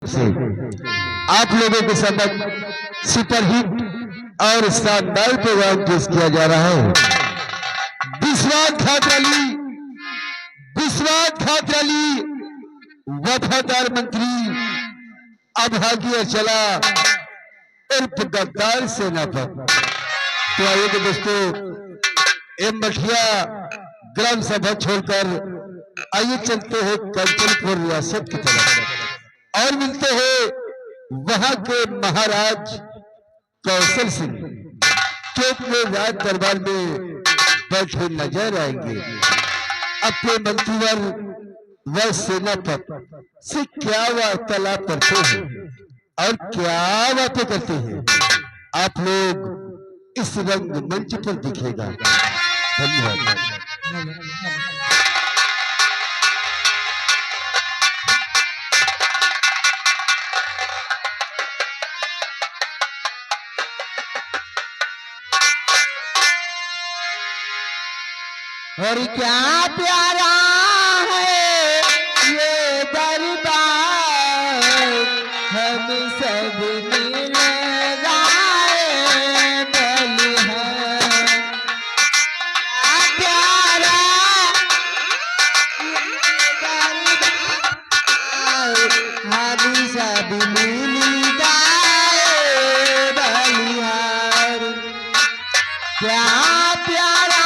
से आप लोगों के समक्ष सुपरहिट और शानदार प्रोग्राम पेश किया जा रहा है। विश्वासघात अली वफादार मंत्री अभागिया चला उर्फ गद्दार सेनापति। तो आइए दोस्तों, एम मठिया ग्राम सभा छोड़कर आइए चलते हैं कंचनपुर रियासत की तरफ और मिलते हैं वहां के महाराज कौशल सिंह जो अपने राज दरबार में बैठे नजर आएंगे। अपने मंत्रीवर व सेनापति से क्या वार्तालाप करते हैं और क्या बातें करते हैं, आप लोग इस रंग मंच पर दिखेगा। धन्यवाद। और क्या प्यारा है ये दरबार, हम सब मिल गाए बलिहार। प्यारा हम सब मिल गाए बलिहार। क्या प्यारा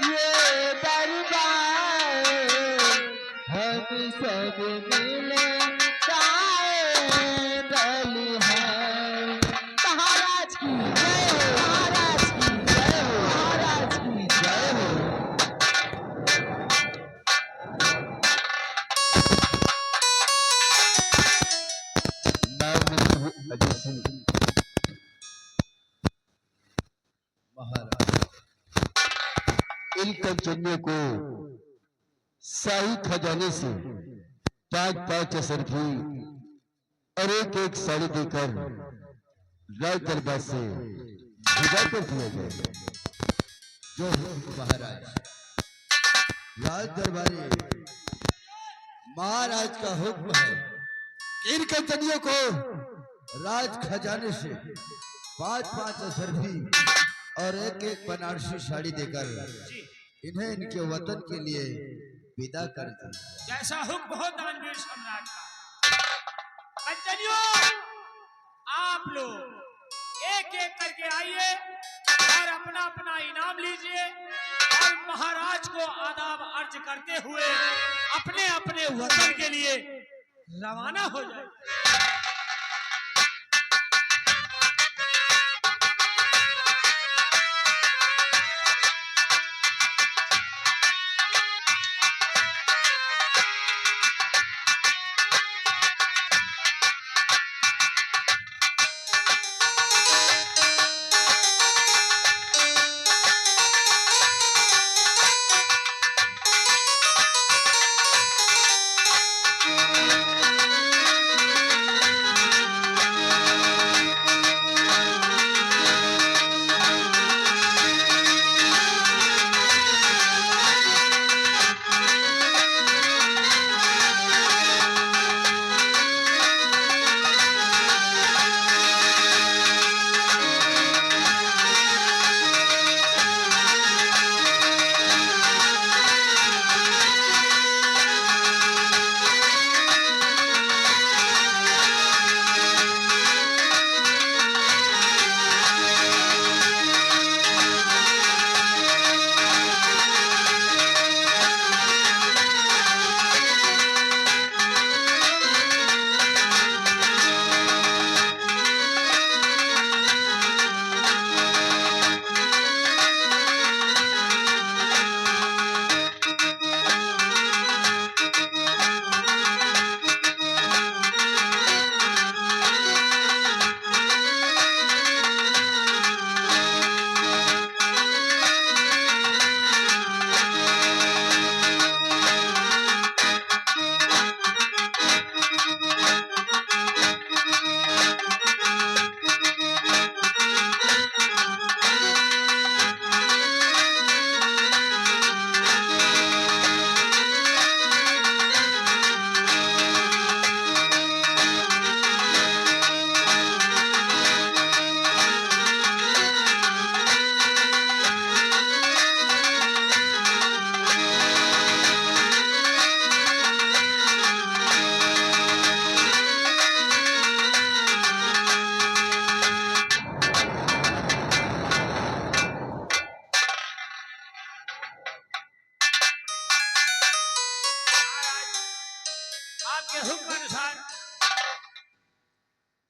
ये दरबार हम सब मिले गाए बलिहार। महाराज की जय हो, महाराज की जय हो, महाराज की जय हो। नाम अजय सिंह महाराज इन कंचनियों को शाही खजाने से 5-5 असरफी और एक साड़ी देकर राज दरबार से विदा कर दिया जाए। जो हुक्म महाराज, राज दरबारी महाराज का हुक्म है। इन कंचनियों को राज खजाने से 5-5 असरफी और एक बनारसी साड़ी देकर इन्हें इनके वतन के लिए विदा कर दिया। जैसा हुक्म हो दानवीर सम्राट का। कंचनियों, आप लोग एक एक करके आइए और अपना अपना इनाम लीजिए और महाराज को आदाब अर्ज करते हुए अपने अपने वतन के लिए रवाना हो जाए। आपके हुक्म अनुसार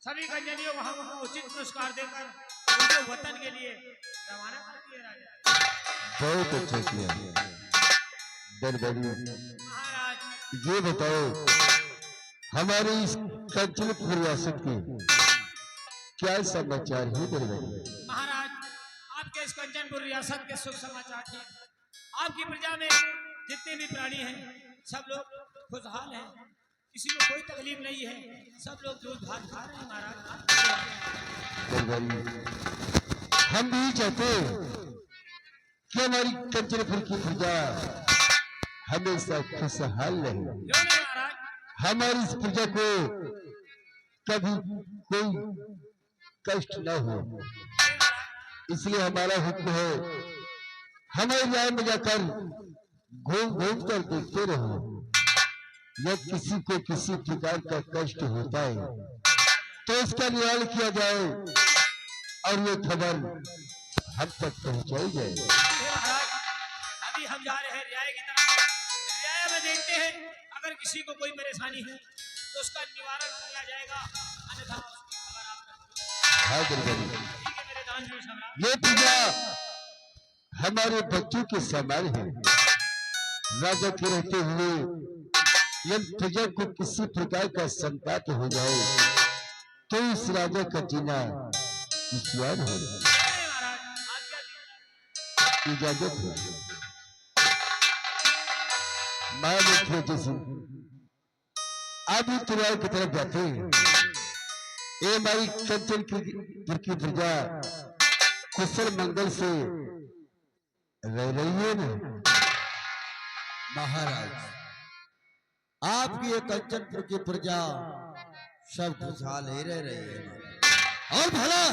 सभी कंजलियों को हम उनको उचित पुरस्कार देकर उनके वतन के लिए रवाना कर दिए राजा। बहुत अच्छा किया दरबारी। महाराज ये बताओ हमारी इस कंचनपुर रियासत के क्या समाचार है दरबारी? महाराज, आपके इस कंचनपुर रियासत के सुख समाचार थे। आपकी प्रजा में जितने भी प्राणी हैं सब लोग खुशहाल हैं, किसी को कोई तकलीफ नहीं है, सब लोग दूध भात खा रहे हैं महाराज। दरबारी हम भी चाहते कि हमारी कंचनपुर की प्रजा हमेशा खुशहाल रहे, क्यों नहीं महाराज? हमारी इस प्रजा को कभी कोई कष्ट न हो, इसलिए हमारा हुक्म है हमारे न्याय में जाकर घूम घूम कर देखते रहो। यदि किसी को किसी प्रकार का कष्ट होता है तो इसका निवारण किया जाए और ये खबर हम तक पहुंचाई जाए। महाराज, की तरफ रियाया में देखते हैं, अगर किसी को कोई परेशानी है तो उसका निवारण किया जाएगा, अन्यथा उसकी खबर आप तक जरूर। हाँ गुरुदेव, ठीक है मेरे दानवीर सम्राट। ये पूजा हमारे बच्चों के समान है। राजा के रहते हुए यदि प्रजा को किसी प्रकार का संकट हो जाए तो इस राजा का जीना दुश्वार हो, अरे महाराज आज्ञा दीजिए। इजाजत हो। मां मुख्य सिंह आप इस त्योहार की तरफ जाते हैं। ये हमारी कंचनपुर की प्रजा कुशल मंगल से रह रही है ना? महाराज, आपकी ये कंचनपुर की प्रजा सब खुशहाल ही रह रही है। और भला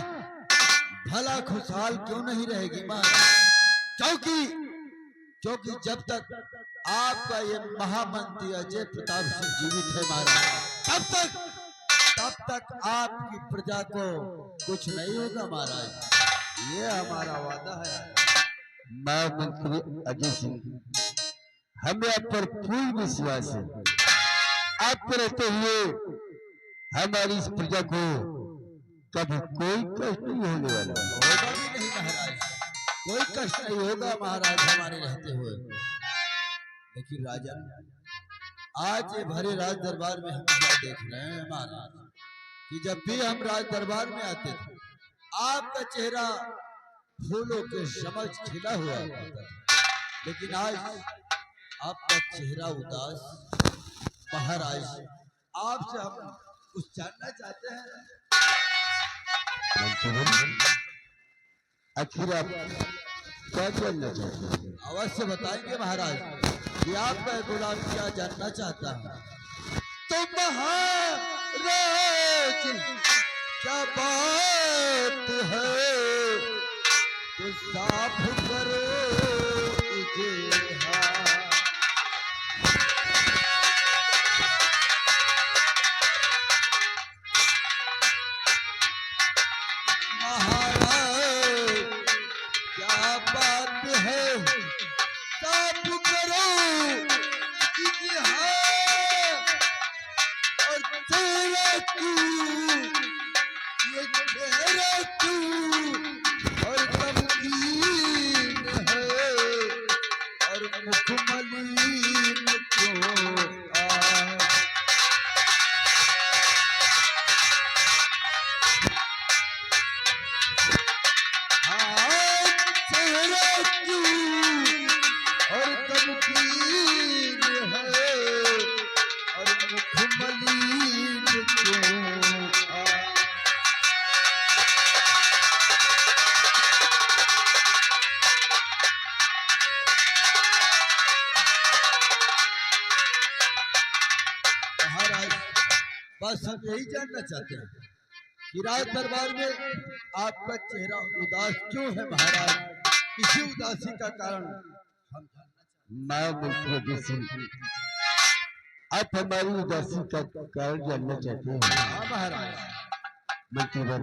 भला खुशहाल क्यों नहीं रहेगी महाराज? क्योंकि जब तक आपका ये महामंत्री अजय प्रताप सिंह जीवित है महाराज, तब तक आपकी प्रजा को कुछ नहीं होगा महाराज। ये हमारा वादा है। महामंत्री अजय सिंह, हमें आप पर पूर्ण विश्वास है। आप रहते हुए हमारी इस प्रजा को कभी कोई कष्ट नहीं होने वाला। होगा भी नहीं महाराज, कोई कष्ट नहीं होगा महाराज हमारे रहते हुए। लेकिन राजा, आज ये भरे राज दरबार में हम क्या देख रहे हैं महाराज, कि जब भी हम राज दरबार में आते थे आपका चेहरा फूलों के समक्ष खिला हुआ होता था, लेकिन आज आपका चेहरा उदास। महाराज, आपसे हम कुछ जानना चाहते हैं। आखिर आप क्या जानना चाहते हैं? अवश्य बताएंगे महाराज कि आपका गुलाम क्या जानना चाहता है। तो महाराज क्या बात है, तो साफ करो इजहार। महाराज क्या बात है, साफ करो इजहार। और तेरा तू, ये तेरा तू और गमगीन है, और मुख मलिन क्यों आ। बस हम यही जानना चाहते हैं कि राज दरबार में आपका चेहरा उदास क्यों है महाराज? किसी उदासी का कारण हम जानना चाहते हैं। आप हमारी उदासी का कारण जानना चाहते हैं? हाँ महाराज। मंत्रीवर,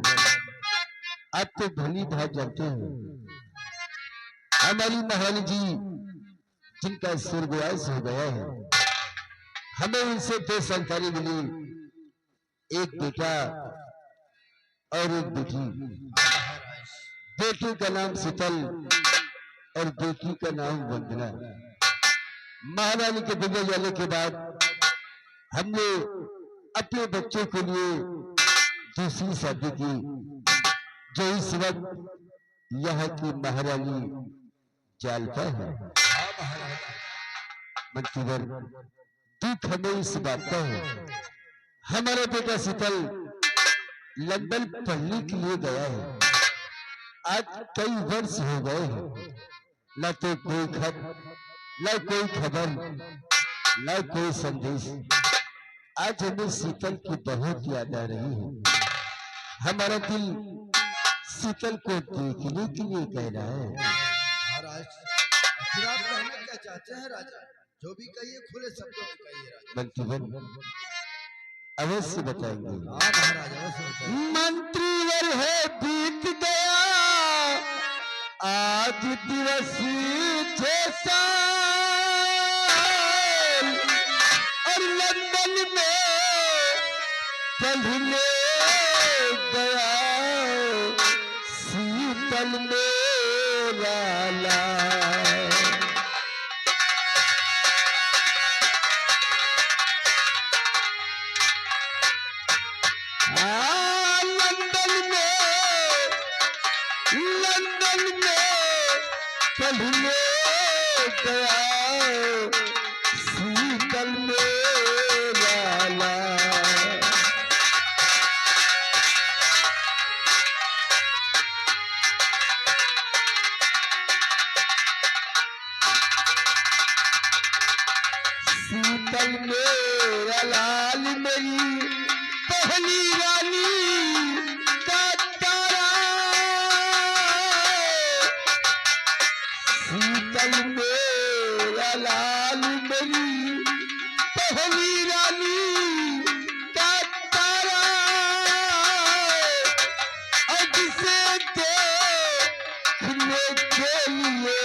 आप तो भली भात जानते हैं हमारी महारानी जी जिनका स्वर्गवास हो गया है, हमें उनसे 2 संतानें मिली, एक बेटा और एक बेटी। बेटी का नाम शीतल और बेटी का नाम वंदना। महारानी के दुनिया जाने के बाद हमने अपने बच्चों के लिए दूसरी शादी की, जो इस वक्त यहाँ की महारानी जालपा है। मंत्रीवर, दुख हमें इस बात का है, हमारा बेटा शीतल लंदन पढ़ने के लिए गया है। आज कई वर्ष हो गए हैं, न तो कोई खत, न कोई खबर, न कोई संदेश। आज हमें शीतल की बहुत याद आ रही है। हमारा दिल शीतल को देखने के लिए कह रहा है। महाराज, आखिर आप कहना क्या चाहते हैं राजा? जो भी कहिए खुले शब्दों में कहिए राजा। मंत्रीवर अवश्य बताएंगे। हाँ महाराज, अवश्य बताएंगे। मंत्रीवर है बीत गया आज दिवस जैसा, चढ़ने गया शीतल मेरा लाल। लंदन में पढ़ने गया शीतल मेरा लाल। शीतल मेरा लाल मेरी पहली रानी का तारा। शीतल मेरा लाल मेरी पहली रानी का तारा। और जिसे देखने के लिए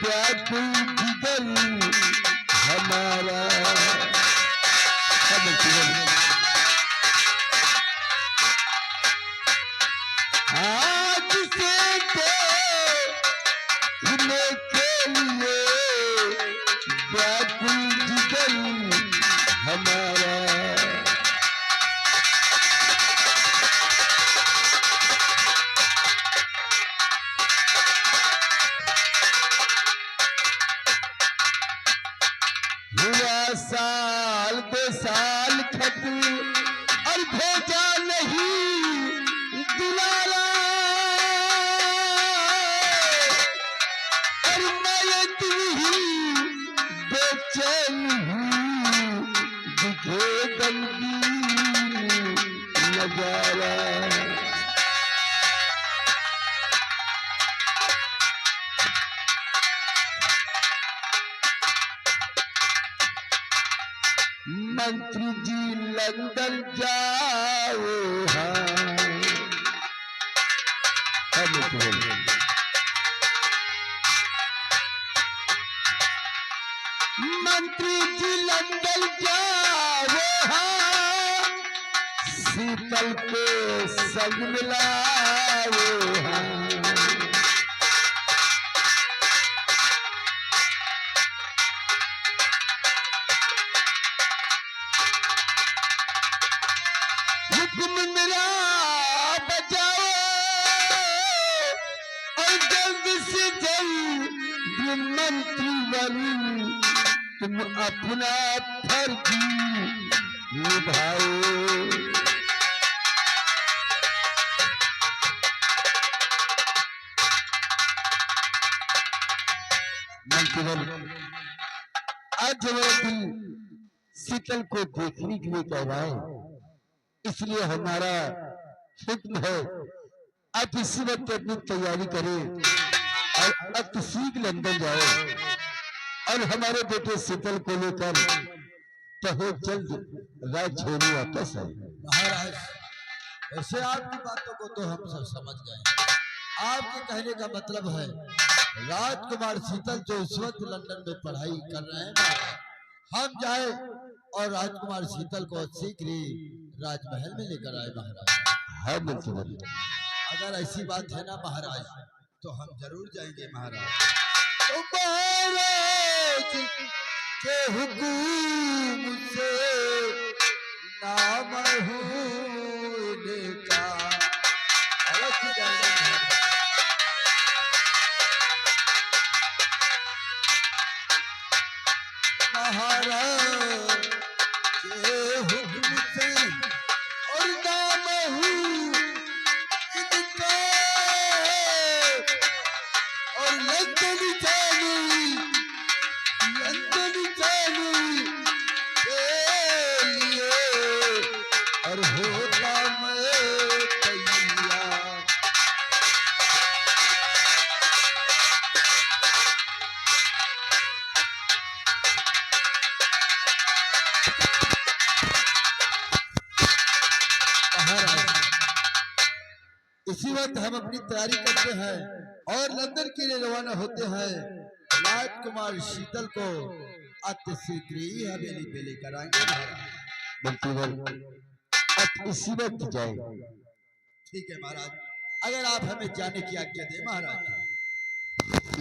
व्याकुल जिगर हमारा। आज से देखने के लिए व्याकुल जिगर हमारा। हुआ साल दो साल खत और भेजा नहीं दुलारा। और मैं तुम ही बेचैन हूँ दिखे गमगीन नजारा। मंत्री जी लंदन जाओ हाँ। मंत्री जी लंदन जाओ हाँ। शीतल के संग मिलाओ हाँ। हुक्म मेरा बजाओ और जल्द से जल्द मंत्री बनी तुम अपना फर्ज निभाओ। मंत्री आज हमारा दिल शीतल को देखने के लिए कह रहा है, इसलिए हमारा हुक्म है आप इसी वक्त अपनी तैयारी करें और अब शीघ्र लंदन जाओ और हमारे बेटे शीतल को लेकर बहुत जल्द राजधानी वापस आए। महाराज, ऐसे आपकी बातों को तो हम सब समझ गए। आपके कहने का मतलब है राजकुमार शीतल जो इस वक्त लंदन में पढ़ाई कर रहे हैं महाराज, हम जाए और राजकुमार शीतल को शीघ्र ही राजमहल में लेकर आए महाराज। हाँ मंत्री, अगर ऐसी बात है ना महाराज तो हम जरूर जाएंगे महाराज। महाराज के हुकुम से नाम होने का अवश्य जाएंगे महाराज। महाराज के हुक्म से और नाम हूँ इनका और लंदन जानी के लिए और होता मैं तैयार। इसी वक्त हम अपनी तैयारी करते हैं और लंदन के लिए रवाना होते हैं। राजकुमार शीतल को अति शीघ्र ही हवेली पे लेकर आएंगे। मंत्री अब इसी वक्त जाए। ठीक है महाराज, अगर आप हमें जाने की आज्ञा दें महाराज।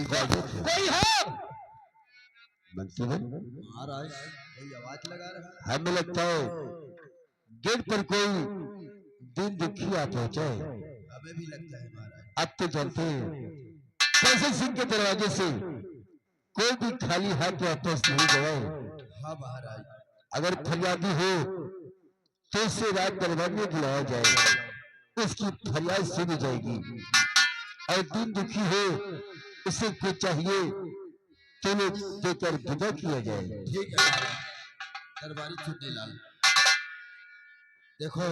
इजाजत है। कोई है? मंसूबन महाराज कोई आवाज लगा रहा है। हमें लगता है गेट पर कोई दिन दुखिया पहुंचा है। हमें भी लगता है महाराज। अब तो जानते हैं कैसे सिंह के दरवाजे से कोई भी खाली हाथ वापस नहीं गया है। हाँ महाराज। अगर फरियादी हो तो उसे रात दरबार में बुलाया जाए, उसकी फरियाद सुनी जाएगी। और दिन दुखी हो उसे कुछ चाहिए तो देकर विदा किया जाए। ठीक है महाराज। दरबारी चुन्नीलाल, देखो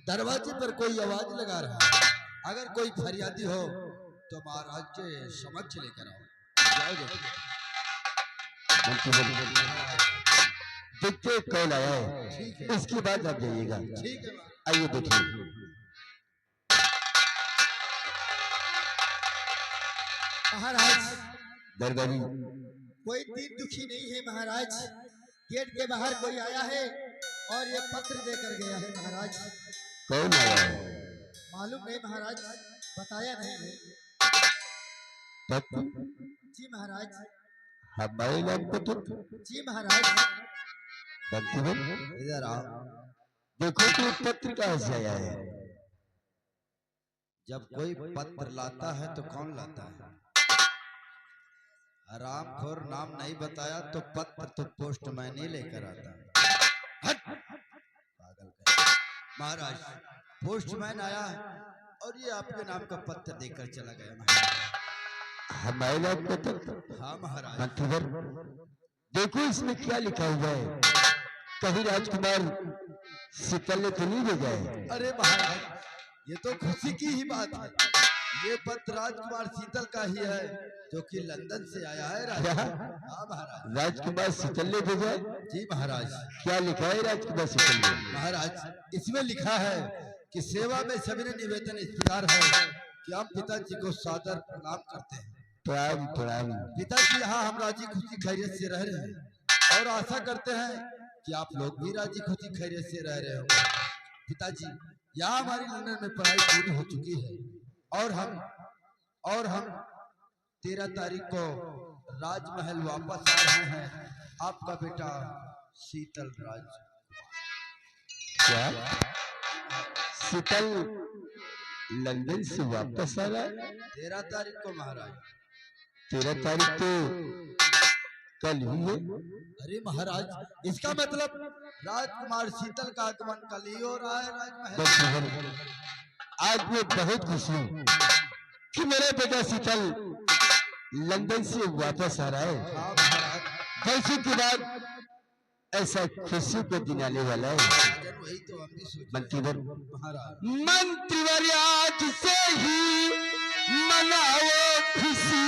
दरवाजे पर कोई आवाज लगा रहा है। अगर कोई फरियादी हो तो महाराज के समक्ष लेकर आओ। जाओ देखो। देखते कौन आया है, ठीक है। उसके बाद आप जाइएगा। ठीक है महाराज। आइए देखिए। महाराज दरबारी कोई दीन दुखी नहीं है महाराज। गेट के बाहर कोई आया है और ये पत्र देकर गया है महाराज। कौन आया है? मालूम नहीं महाराज, बताया नहीं है। पत्र? जी महाराज। हमारे नाम पत्र? जी महाराज। बंसीधर इधर आओ। देखो तो पत्र कहाँ से आया है। जब कोई पत्र लाता है तो कौन लाता है? हरामखोर नाम नहीं बताया तो पत्र तो पोस्टमैन ही लेकर आता है। हट! पागल कहीं। महाराज पोस्टमैन आया और ये आपके नाम का पत्र देकर चला गया महाराज। हमारे नाम पत्र? हाँ महाराज। बंसीधर देखो इसमें क्या लिखा हुआ है। कहीं राजकुमार शीतल ने तो नहीं भेजा है? अरे महाराज ये तो खुशी की ही बात है। ये पत्र राजकुमार शीतल का ही है जो कि लंदन से आया है राजा। हाँ महाराज। राजकुमार शीतल ने भेजा है? जी महाराज। क्या लिखा है राजकुमार शीतल ने? महाराज इसमें लिखा है कि सेवा में सविनय निवेदन इस प्रकार है कि हम पिताजी को सादर प्रणाम करते हैं। प्रणाम प्रणाम। पिताजी यहाँ हम राजी खुशी खैरियत से रह रहे हैं और आशा करते हैं कि आप लोग भी राजी खुशी खैरियत से रह रहे हो। पिताजी यहाँ हमारी लंदन में पढ़ाई पूरी हो चुकी है और हम 13 तारीख को राजमहल वापस आ रहे हैं। आपका बेटा शीतल राज। क्या शीतल लंदन से वापस आ रहा है? 13 तारीख को महाराज। 13 तारीख तो कल ही है। अरे महाराज इसका मतलब राजकुमार शीतल का आगमन कल ही हो रहा है राजमहल। आज मैं बहुत खुश हूँ कि मेरा बेटा शीतल लंदन से वापस आ रहा है। हाँ महाराज। वर्षों के बाद ऐसा खुशी को दिन आने वाला है। वही तो हम भी सोच मंत्रीवर महाराज। मंत्रीवर आज से ही मनाओ खुशी।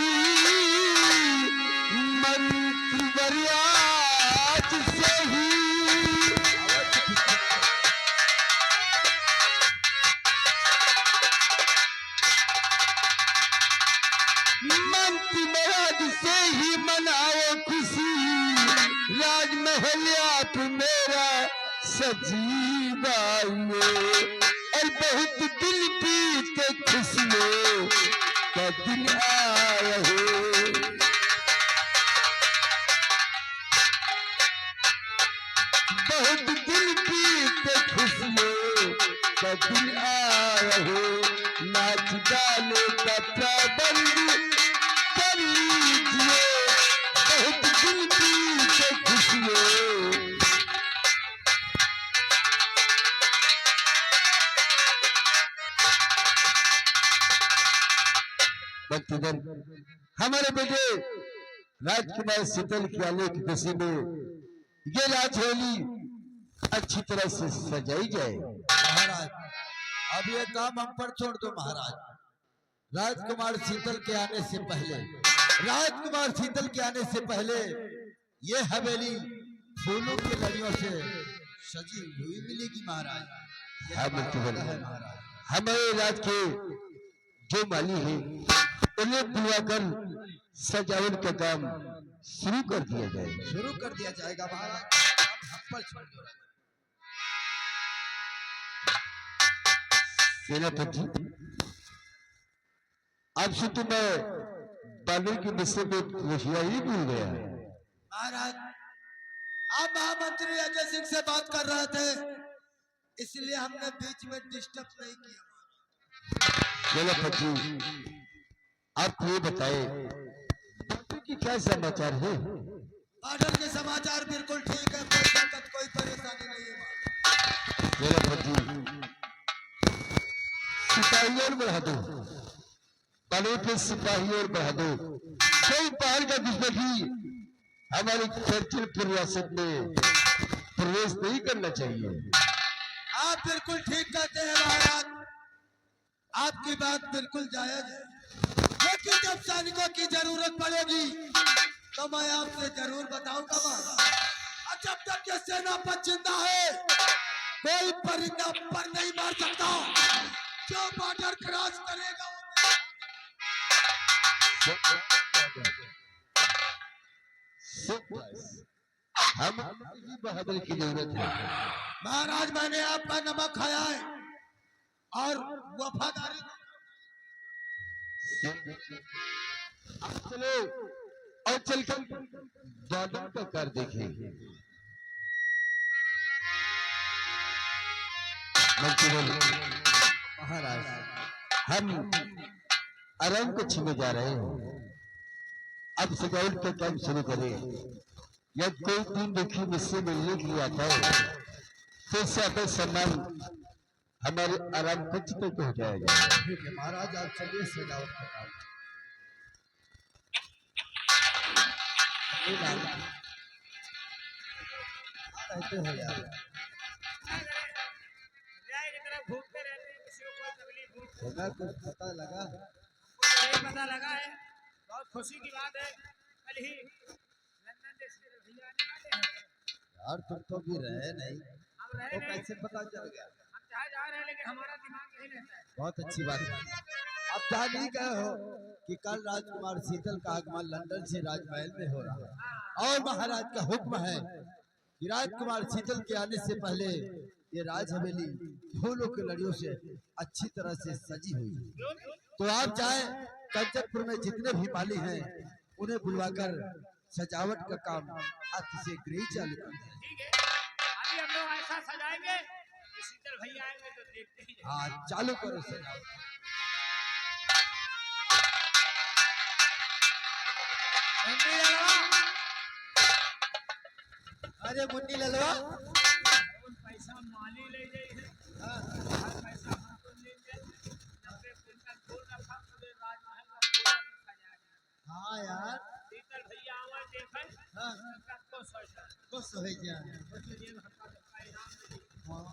मंत्रीवर आज से ही मंत्रीवर से ही मनाओ खुशी। राजमहल आप मेरा सजीवा और बहुत दिल पीते खुशियों का दिन आया है। बहुत दिल पीते खुशियों का दिन आया है। नाच गाने का प्रबंध कर लीजिए। बहुत दिल पीते खुशियों। हमारे बेटे राजकुमार शीतल के आने की खुशी में ये रात होली अच्छी तरह से सजाई जाए। महाराज अब ये काम हम पर छोड़ दो महाराज। राजकुमार शीतल के आने से पहले ये हवेली फूलों की लड़ियों से सजी हुई मिलेगी महाराज। ये हमारा वादा है महाराज। हमारे राज के जो माली है उन्हें बुलाकर सजावट का काम शुरू कर दिया जाए। शुरू कर दिया जाएगा महाराज। हम पर छोड़ दो। सेनापति आपसे तो मैं बानर के विषय में रशिया ही भूल गया। महाराज आप महामंत्री अजय सिंह से बात कर रहे थे, इसलिए हमने बीच में डिस्टर्ब नहीं किया। सेनापति आप ये बताए बानर की क्या समाचार है? ऑर्डर के समाचार बिल्कुल ठीक है, कोई दिक्कत कोई परेशानी नहीं है। सेनापति सिपाही और बढ़ा दो, बलों के सिपाही और बढ़ा दो। कोई बाहर का दुश्मन ही हमारी करचिलपुर रियासत में प्रवेश नहीं करना चाहिए। आप बिल्कुल ठीक कहते हैं महाराज, आपकी बात बिल्कुल जायज है, लेकिन जब सैनिकों की जरूरत पड़ेगी तो मैं आपसे जरूर बताऊंगा महाराज। और जब तक ये सेनापति जिंदा है कोई परिंदा पर नहीं मार सकता, जो बॉर्डर क्रॉस करेगा हम ही बहादुर की जरूरत है। महाराज। मैंने आपका नमक खाया है और वफादारी। अब चलो और चलकर बॉर्डर का कर देखें। महाराज हम आराम को छिपे जा रहे हैं, अब सजावट का काम शुरू करें। या कोई दिन देखिए मुझसे मिलने के लिए आता है तो इससे अपना सम्मान हमारे आराम कक्ष तक हो जाएगा। ठीक है महाराज, आप चलिए सजावट का काम। रहते हो यार, न्याय की तरफ भूखते रहते हैं, किसी को कोई तकलीफ नहीं। होगा कुछ पता लगा? यही पता लगा है, बहुत खुशी की बात है, कल ही लंदन से भैया आने वाले हैं। यार तुम तो भी रहे नहीं, हम रहे तो नहीं, कैसे पता चल गया? हम जहाँ जा रहे हैं लेकिन हमारा दिमाग यही रहता है। बहुत अच्छी बात है। आप जान नहीं गए हो कि कल राजकुमार शीतल का आगमन लंदन से राजमहल में हो रहा है, और महाराज का हुक्म है कि राजकुमार शीतल के आने से पहले ये राज हवेली फूलों की लड़ियों से अच्छी तरह से सजी हुई है। तो आप जाए, कंचनपुर में जितने भी माली हैं उन्हें बुलवाकर सजावट का काम अतिशीघ्र चालू कर दें। ठीक है, अभी हम लोग ऐसा सजाएंगे कि शीतल भैया आएंगे तो देखते ही जाएंगे। हाँ चालू करो सजावट। मुन्नी ललवा, अरे मुन्नी ललवा, कौन पैसा माली ले जाई है, हर पैसा हमको ले जाए। 90 क्विंटल फूल रखा पूरे राजमहल का पूरा सजाया गया। हाँ यार, शीतल भैया आवे देखे, हाँ सबका खुश हो जाए। खुश हो जाए। कुछ ये हमका इनाम मिली। हाँ